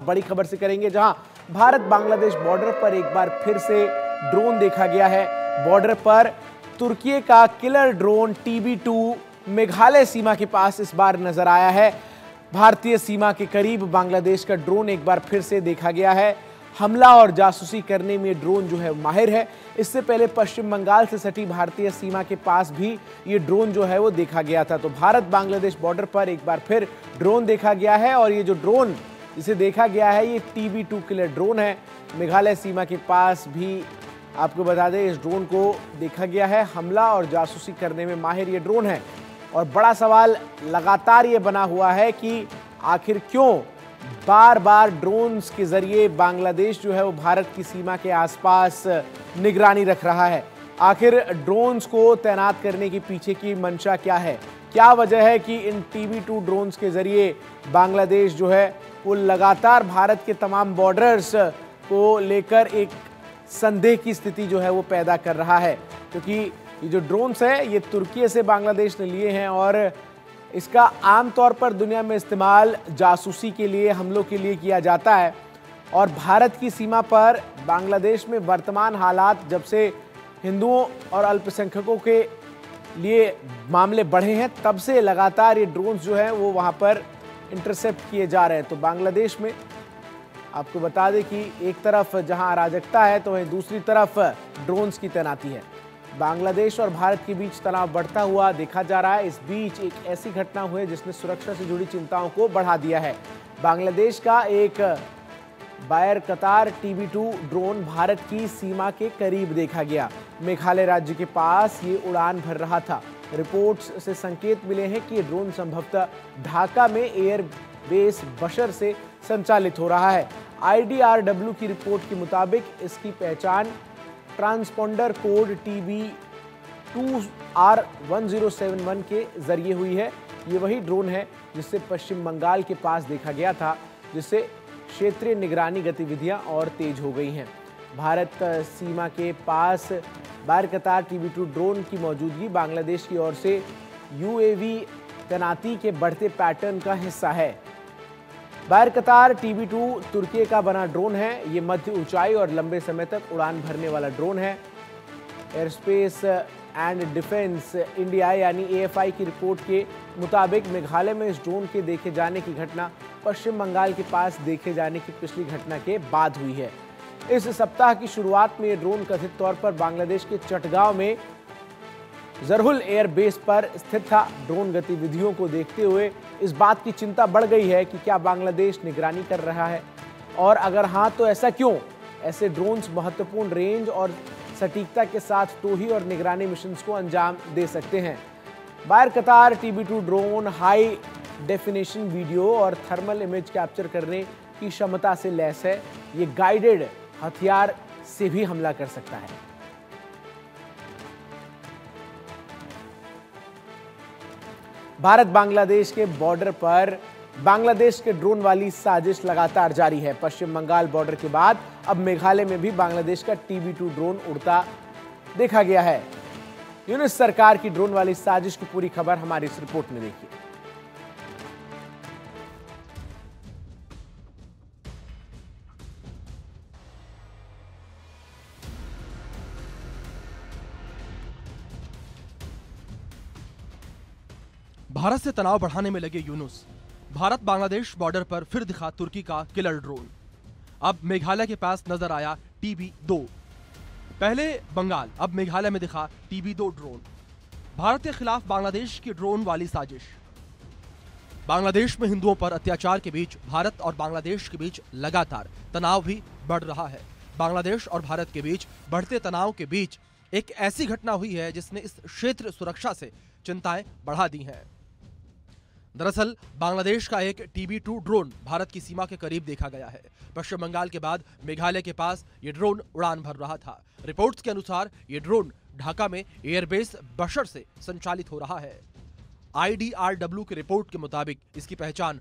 बड़ी खबर से करेंगे, जहां भारत बांग्लादेश बॉर्डर पर एक बार फिर से ड्रोन देखा गया है। बॉर्डर पर तुर्की का किलर ड्रोन TB2 मेघालय सीमा के पास इस बार नजर आया है। भारतीय सीमा के करीब बांग्लादेश का ड्रोन एक बार फिर से देखा गया है। हमला और जासूसी करने में ड्रोन जो है माहिर है। इससे पहले पश्चिम बंगाल से सटी भारतीय सीमा के पास भी ये ड्रोन जो है वो देखा गया था। तो भारत बांग्लादेश बॉर्डर पर एक बार फिर ड्रोन देखा गया है और ये जो ड्रोन इसे देखा गया है ये TB2 किलर ड्रोन है। मेघालय सीमा के पास भी आपको बता दें इस ड्रोन को देखा गया है। हमला और जासूसी करने में माहिर ये ड्रोन है और बड़ा सवाल लगातार ये बना हुआ है कि आखिर क्यों बार बार ड्रोन्स के जरिए बांग्लादेश जो है वो भारत की सीमा के आसपास निगरानी रख रहा है। आखिर ड्रोन्स को तैनात करने के पीछे की मंशा क्या है? क्या वजह है कि इन TB2 ड्रोन्स के जरिए बांग्लादेश जो है वो लगातार भारत के तमाम बॉर्डर्स को लेकर एक संदेह की स्थिति जो है वो पैदा कर रहा है? क्योंकि ये जो ड्रोन्स है ये तुर्की से बांग्लादेश ने लिए हैं और इसका आमतौर पर दुनिया में इस्तेमाल जासूसी के लिए, हमलों के लिए किया जाता है। और भारत की सीमा पर बांग्लादेश में वर्तमान हालात जब से हिंदुओं और अल्पसंख्यकों के लिए मामले बढ़े हैं तब से लगातार ये ड्रोन्स जो हैं वो वहाँ पर इंटरसेप्ट किए जा रहे हैं। तो बांग्लादेश में आपको बता दें कि एक तरफ जहाँ अराजकता है तो वहीं दूसरी तरफ ड्रोन्स की तैनाती है। बांग्लादेश और भारत के बीच तनाव बढ़ता हुआ देखा जा रहा है। इस बीच एक ऐसी घटना हुई जिसने सुरक्षा से जुड़ी चिंताओं को बढ़ा दिया है। बांग्लादेश का एक बायर कतार TB2 ड्रोन भारत की सीमा के करीब देखा गया। मेघालय राज्य के पास ये उड़ान भर रहा था। रिपोर्ट्स से संकेत मिले हैं कि ये ड्रोन संभवतः ढाका में एयर बेस बशर से संचालित हो रहा है। IDRW की रिपोर्ट के मुताबिक इसकी पहचान ट्रांसपोंडर कोड TB2R1071 के जरिए हुई है। ये वही ड्रोन है जिसे पश्चिम बंगाल के पास देखा गया था, जिससे क्षेत्रीय निगरानी गतिविधियां और तेज हो गई हैं। भारत सीमा के पास बायर कतार TB2 ड्रोन की मौजूदगी बांग्लादेश की ओर से UAV तैनाती के बढ़ते पैटर्न का हिस्सा है। बायर कतार TB2 तुर्की का बना ड्रोन है। ये मध्य ऊंचाई और लंबे समय तक उड़ान भरने वाला ड्रोन है। एयरस्पेस एंड डिफेंस इंडिया यानी AFI की रिपोर्ट के मुताबिक मेघालय में इस ड्रोन के देखे जाने की घटना पश्चिम बंगाल के पास देखे जाने की पिछली घटना के बाद हुई है। इस सप्ताह की शुरुआत में ये ड्रोन कथित तौर पर बांग्लादेश के चटगांव में जरहुल एयर बेस पर स्थित था। ड्रोन गतिविधियों को देखते हुए इस बात की चिंता बढ़ गई है कि क्या बांग्लादेश निगरानी कर रहा है और अगर हाँ तो ऐसा क्यों? ऐसे ड्रोन्स महत्वपूर्ण रेंज और सटीकता के साथ टोही और निगरानी मिशंस को अंजाम दे सकते हैं। बायर कतार TB2 drone high definition video और थर्मल इमेज कैप्चर करने की क्षमता से लैस है। ये गाइडेड हथियार से भी हमला कर सकता है। भारत बांग्लादेश के बॉर्डर पर बांग्लादेश के ड्रोन वाली साजिश लगातार जारी है। पश्चिम बंगाल बॉर्डर के बाद अब मेघालय में भी बांग्लादेश का TB2 ड्रोन उड़ता देखा गया है। यूनिस सरकार की ड्रोन वाली साजिश की पूरी खबर हमारी इस रिपोर्ट में देखिए। भारत से तनाव बढ़ाने में लगे यूनुस। भारत बांग्लादेश बॉर्डर पर फिर दिखा तुर्की का किलर ड्रोन। अब मेघालय के पास नजर आया TB2। पहले बंगाल, अब मेघालय में दिखा TB2 ड्रोन। भारत के खिलाफ बांग्लादेश की ड्रोन वाली साजिश। बांग्लादेश में हिंदुओं पर अत्याचार के बीच भारत और बांग्लादेश के बीच लगातार तनाव भी बढ़ रहा है। बांग्लादेश और भारत के बीच बढ़ते तनाव के बीच एक ऐसी घटना हुई है जिसने इस क्षेत्र सुरक्षा से चिंताएं बढ़ा दी हैं। दरअसल बांग्लादेश का एक TB2 ड्रोन भारत की सीमा के करीब देखा गया है। पश्चिम बंगाल के बाद मेघालय के पास ये ड्रोन उड़ान भर रहा था। रिपोर्ट्स के अनुसार ये ड्रोन ढाका में एयरबेस बशर से संचालित हो रहा है। IDRW की रिपोर्ट के मुताबिक इसकी पहचान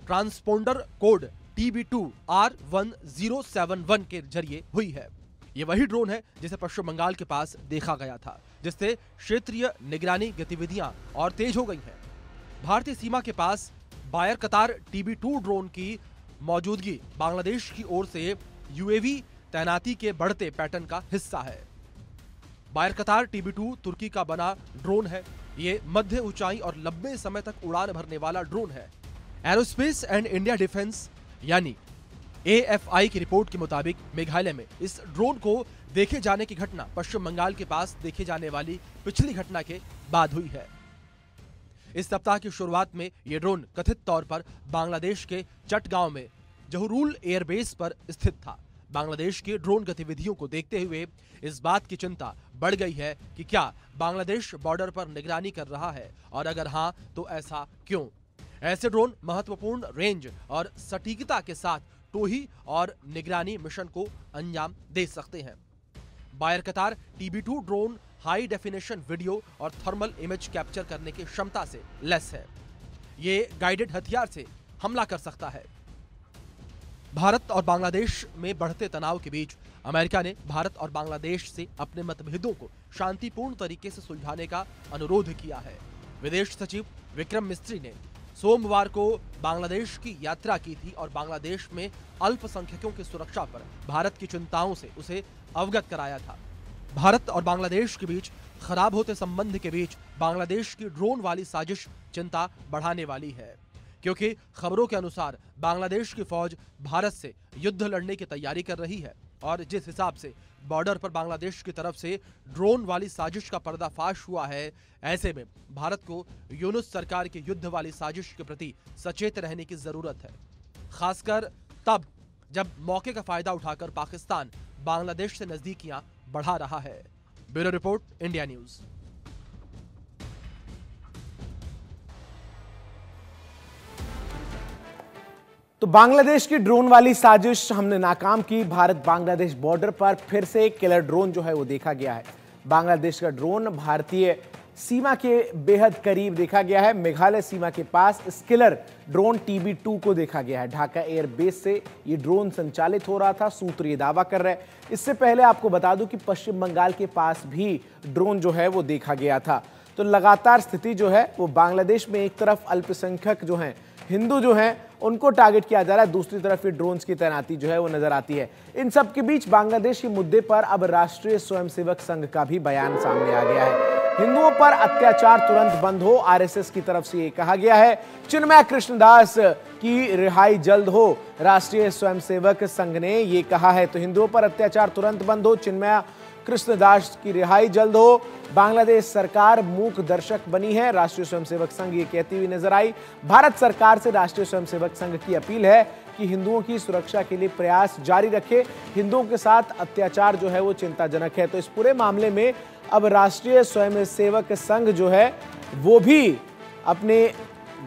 ट्रांसपोंडर कोड TB2R1071 के जरिए हुई है। ये वही ड्रोन है जिसे पश्चिम बंगाल के पास देखा गया था, जिससे क्षेत्रीय निगरानी गतिविधियां और तेज हो गई हैं। भारतीय सीमा के पास बायर कतार TB2 ड्रोन की मौजूदगी बांग्लादेश की ओर से यूएवी तैनाती के बढ़ते पैटर्न का हिस्सा है। बायर-कतार TB2 तुर्की का बना ड्रोन है। ये मध्य ऊंचाई और लंबे समय तक उड़ान भरने वाला ड्रोन है। एरोस्पेस एंड इंडिया डिफेंस यानी AFI की रिपोर्ट के मुताबिक मेघालय में इस ड्रोन को देखे जाने की घटना पश्चिम बंगाल के पास देखे जाने वाली पिछली घटना के बाद हुई है। इस सप्ताह की शुरुआत में यह ड्रोन कथित तौर पर बांग्लादेश के चटगांव में जहुरुल एयरबेस पर स्थित था। बांग्लादेश की ड्रोन गतिविधियों को देखते हुए इस बात की चिंता बढ़ गई है कि क्या बांग्लादेश बॉर्डर पर निगरानी कर रहा है, और अगर हां तो ऐसा क्यों। ऐसे ड्रोन महत्वपूर्ण रेंज और सटीकता के साथ टोही और निगरानी मिशन को अंजाम दे सकते हैं। बायर-कतार TB2 drone high definition video और थर्मल इमेज कैप्चर करने की क्षमता से लैस है। ये गाइडेड हथियार से हमला कर सकता है। भारत और बांग्लादेश में बढ़ते तनाव के बीच अमेरिका ने भारत और बांग्लादेश से अपने मतभेदों को शांतिपूर्ण तरीके से सुलझाने का अनुरोध किया है। विदेश सचिव विक्रम मिस्री ने सोमवार को बांग्लादेश की यात्रा की थी और बांग्लादेश में अल्पसंख्यकों की सुरक्षा पर भारत की चिंताओं से उसे अवगत कराया था। भारत और बांग्लादेश के बीच खराब होते संबंध के बीच बांग्लादेश की ड्रोन वाली साजिश चिंता बढ़ाने वाली है, क्योंकि खबरों के अनुसार बांग्लादेश की फौज भारत से युद्ध लड़ने की तैयारी कर रही है और जिस हिसाब से बॉर्डर पर बांग्लादेश की तरफ से ड्रोन वाली साजिश का पर्दाफाश हुआ है, ऐसे में भारत को यूनुस सरकार की युद्ध वाली साजिश के प्रति सचेत रहने की जरूरत है, खासकर तब जब मौके का फायदा उठाकर पाकिस्तान बांग्लादेश से नजदीकियां बढ़ा रहा है। Bureau report, India news. तो बांग्लादेश की ड्रोन वाली साजिश हमने नाकाम की। भारत बांग्लादेश बॉर्डर पर फिर से एक किलर ड्रोन जो है वो देखा गया है। बांग्लादेश का ड्रोन भारतीय सीमा के बेहद करीब देखा गया है। मेघालय सीमा के पास इस किलर ड्रोन TB2 को देखा गया है। ढाका एयरबेस से ये ड्रोन संचालित हो रहा था, सूत्र ये दावा कर रहे हैं। इससे पहले आपको बता दूं कि पश्चिम बंगाल के पास भी ड्रोन जो है वो देखा गया था। तो लगातार स्थिति जो है वो बांग्लादेश में एक तरफ अल्पसंख्यक जो हैं, हिंदू जो हैं, उनको टारगेट किया जा रहा है, दूसरी तरफ ये ड्रोन्स की तैनाती जो है वो नजर आती है। इन सब के बीच बांग्लादेश के मुद्दे पर अब राष्ट्रीय स्वयंसेवक संघ का भी बयान सामने आ गया है। हिंदुओं पर अत्याचार तुरंत बंद हो, RSS की तरफ से ये कहा गया है। चिन्मय कृष्णदास की रिहाई जल्द हो, राष्ट्रीय स्वयंसेवक संघ ने ये कहा है। तो हिंदुओं पर अत्याचार तुरंत बंद हो, चिन्मय कृष्णदास की रिहाई जल्द हो। बांग्लादेश सरकार मूक दर्शक बनी है, राष्ट्रीय स्वयंसेवक संघ ये कहती हुई नजर आई। भारत सरकार से राष्ट्रीय स्वयंसेवक संघ की अपील है कि हिंदुओं की सुरक्षा के लिए प्रयास जारी रखे। हिंदुओं के साथ अत्याचार जो है वो चिंताजनक है। तो इस पूरे मामले में अब राष्ट्रीय स्वयंसेवक संघ जो है वो भी अपने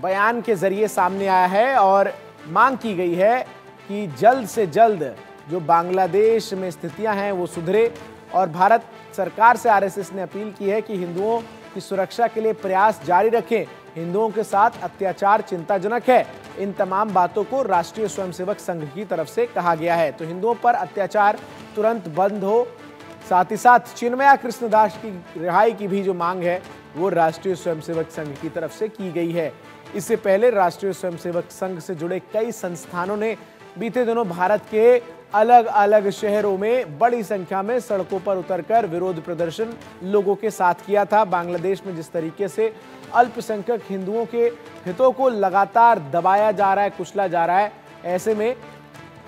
बयान के जरिए सामने आया है और मांग की गई है कि जल्द से जल्द जो बांग्लादेश में स्थितियां हैं वो सुधरे। और भारत सरकार से RSS ने अपील की है कि हिंदुओं की सुरक्षा के लिए प्रयास जारी रखें। हिंदुओं के साथ अत्याचार चिंताजनक है। इन तमाम बातों को राष्ट्रीय स्वयंसेवक संघ की तरफ से कहा गया है। तो हिंदुओं पर अत्याचार तुरंत बंद हो, साथ ही साथ चिन्मय कृष्णदास की रिहाई की भी जो मांग है वो राष्ट्रीय स्वयंसेवक संघ की तरफ से की गई है। इससे पहले राष्ट्रीय स्वयंसेवक संघ से जुड़े कई संस्थानों ने बीते दिनों भारत के अलग अलग शहरों में बड़ी संख्या में सड़कों पर उतरकर विरोध प्रदर्शन लोगों के साथ किया था। बांग्लादेश में जिस तरीके से अल्पसंख्यक हिंदुओं के हितों को लगातार दबाया जा रहा है, कुचला जा रहा है, ऐसे में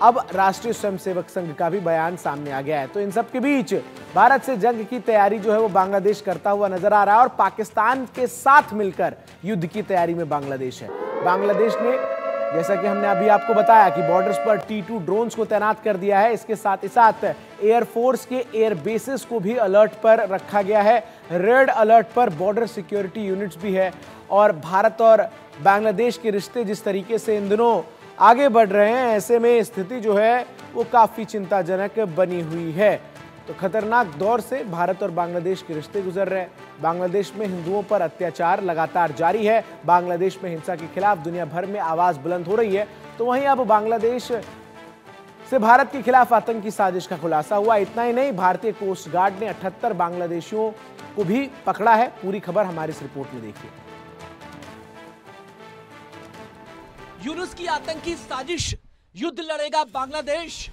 अब राष्ट्रीय स्वयंसेवक संघ का भी बयान सामने आ गया है। तो इन सब के बीच भारत से जंग की तैयारी जो है वो बांग्लादेश करता हुआ नजर आ रहा है और पाकिस्तान के साथ मिलकर युद्ध की तैयारी में बांग्लादेश है। बांग्लादेश ने, जैसा कि हमने अभी आपको बताया, कि बॉर्डर्स पर T2 ड्रोन्स को तैनात कर दिया है। इसके साथ ही साथ एयरफोर्स के एयर बेसेस को भी अलर्ट पर रखा गया है। रेड अलर्ट पर बॉर्डर सिक्योरिटी यूनिट्स भी है। और भारत और बांग्लादेश के रिश्ते जिस तरीके से इन दिनों आगे बढ़ रहे हैं, ऐसे में स्थिति जो है वो काफी चिंताजनक बनी हुई है। तो खतरनाक दौर से भारत और बांग्लादेश के रिश्ते गुजर रहे हैं। बांग्लादेश में हिंदुओं पर अत्याचार लगातार जारी है। बांग्लादेश में हिंसा के खिलाफ दुनिया भर में आवाज बुलंद हो रही है। तो वहीं अब बांग्लादेश से भारत के खिलाफ आतंकी साजिश का खुलासा हुआ। इतना ही नहीं, भारतीय कोस्ट गार्ड ने 78 बांग्लादेशियों को भी पकड़ा है। पूरी खबर हमारी इस रिपोर्ट में देखिए। यूनुस की आतंकी साजिश युद्ध लड़ेगा बांग्लादेश।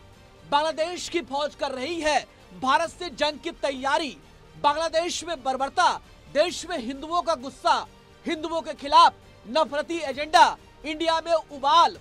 बांग्लादेश की फौज कर रही है भारत से जंग की तैयारी। बांग्लादेश में बर्बरता, देश में हिंदुओं का गुस्सा, हिंदुओं के खिलाफ नफरती एजेंडा, इंडिया में उबाल।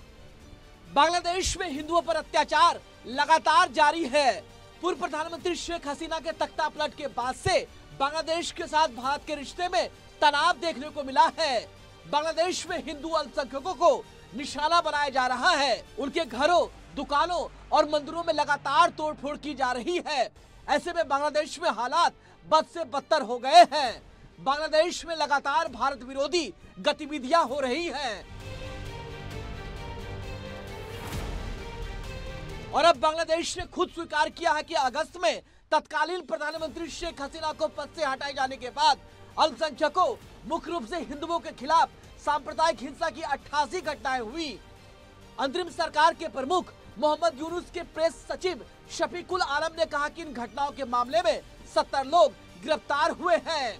बांग्लादेश में हिंदुओं पर अत्याचार लगातार जारी है। पूर्व प्रधानमंत्री शेख हसीना के तख्ता पलट के बाद से बांग्लादेश के साथ भारत के रिश्ते में तनाव देखने को मिला है। बांग्लादेश में हिंदू अल्पसंख्यकों को निशाना बनाया जा रहा है। उनके घरों, दुकानों और मंदिरों में लगातार तोड़फोड़ की जा रही है। ऐसे में बांग्लादेश में हालात बद से बदतर हो गए हैं। बांग्लादेश में लगातार भारत विरोधी गतिविधियां हो रही हैं। और अब बांग्लादेश ने खुद स्वीकार किया है कि अगस्त में तत्कालीन प्रधानमंत्री शेख हसीना को पद से हटाए जाने के बाद अल्पसंख्यकों, मुख्य रूप से हिंदुओं के खिलाफ सांप्रदायिक हिंसा की 88 घटनाएं हुई। अंतरिम सरकार के प्रमुख मोहम्मद यूनुस के प्रेस सचिव शफीकुल आलम ने कहा कि इन घटनाओं के मामले में 70 लोग गिरफ्तार हुए हैं।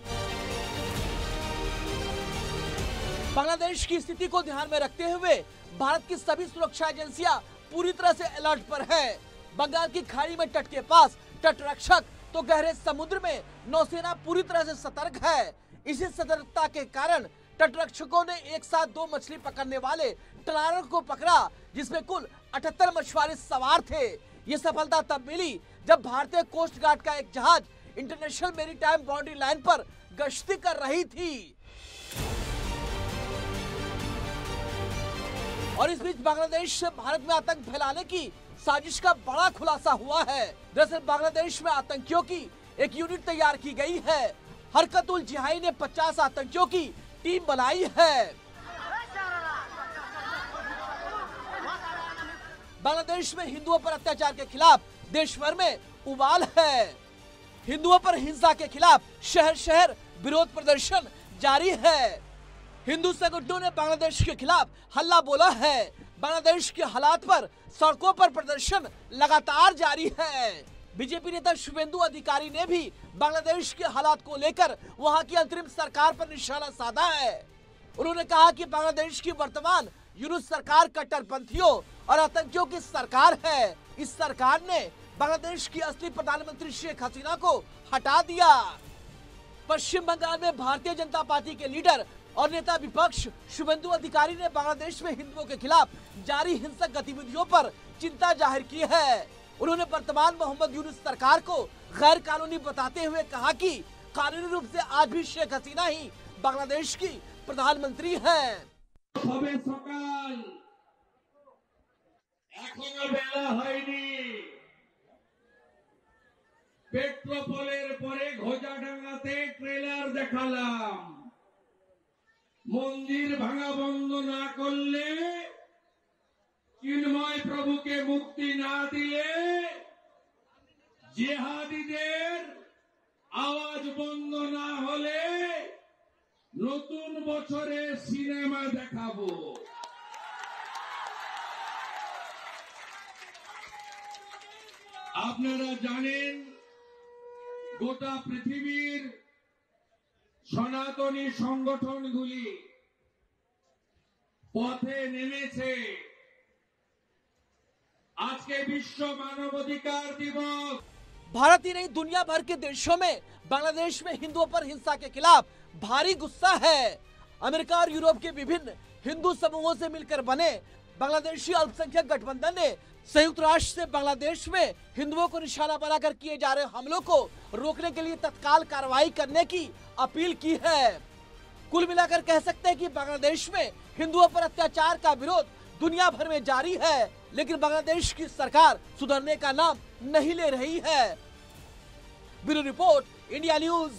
बांग्लादेश की स्थिति को ध्यान में रखते हुए भारत की सभी सुरक्षा एजेंसियां पूरी तरह से अलर्ट पर है। बंगाल की खाड़ी में तट के पास तटरक्षक तो गहरे समुद्र में नौसेना पूरी तरह से सतर्क है। इसी सतर्कता के कारण तटरक्षकों ने एक साथ 2 मछली पकड़ने वाले ट्रॉलर को पकड़ा, जिसमें कुल 78 मछुआरे सवार थे। ये सफलता तब मिली जब भारतीय कोस्ट गार्ड का एक जहाज इंटरनेशनल मैरीटाइम बाउंड्री लाइन पर गश्ती कर रही थी। और इस बीच बांग्लादेश से भारत में आतंक फैलाने की साजिश का बड़ा खुलासा हुआ है। दरअसल बांग्लादेश में आतंकियों की एक यूनिट तैयार की गई है। हरकत-उल जिहादी ने 50 आतंकियों की टीम बनाई है। बांग्लादेश में हिंदुओं पर अत्याचार के खिलाफ देश भर में उबाल है। हिंदुओं पर हिंसा के खिलाफ शहर शहर विरोध प्रदर्शन जारी है। हिंदू संगठनों ने बांग्लादेश के खिलाफ हल्ला बोला है। बांग्लादेश के हालात पर सड़कों पर प्रदर्शन लगातार जारी है। बीजेपी नेता शुभेंदु अधिकारी ने भी बांग्लादेश के हालात को लेकर वहां की अंतरिम सरकार पर निशाना साधा है। उन्होंने कहा कि बांग्लादेश की वर्तमान यूनुस सरकार कट्टरपंथियों और आतंकियों की सरकार है। इस सरकार ने बांग्लादेश की असली प्रधानमंत्री शेख हसीना को हटा दिया। पश्चिम बंगाल में भारतीय जनता पार्टी के लीडर और नेता विपक्ष शुभेंदु अधिकारी ने बांग्लादेश में हिंदुओं के खिलाफ जारी हिंसक गतिविधियों पर चिंता जाहिर की है। उन्होंने वर्तमान मोहम्मद यूनुस सरकार को गैर कानूनी बताते हुए कहा कि कानूनी रूप से आज भी शेख हसीना ही बांग्लादेश की प्रधानमंत्री हैं। पेट्रोपोलेर परे घोजाडांगाते ट्रेलर देखालाम। मंदिर भांगा बंद ना करले, चिन्मय प्रभु के मुक्ति ना दिले, जिहादीদের आवाज बंद ना होले নতুন বছরে সিনেমা দেখাবো। আপনারা জানেন গোটা পৃথিবীর সনাতনী সংগঠনগুলি পথে নেমেছে। আজকে বিশ্ব মানবাধিকার দিবস। भारत ही नहीं, दुनिया भर के देशों में बांग्लादेश में हिंदुओं पर हिंसा के खिलाफ भारी गुस्सा है। अमेरिका और यूरोप के विभिन्न हिंदू समूहों से मिलकर बने बांग्लादेशी अल्पसंख्यक गठबंधन ने संयुक्त राष्ट्र से बांग्लादेश में हिंदुओं को निशाना बनाकर किए जा रहे हमलों को रोकने के लिए तत्काल कार्रवाई करने की अपील की है। कुल मिलाकर कह सकते हैं कि बांग्लादेश में हिंदुओं पर अत्याचार का विरोध दुनिया भर में जारी है, लेकिन बांग्लादेश की सरकार सुधरने का नाम नहीं ले रही है। Bureau report, India news.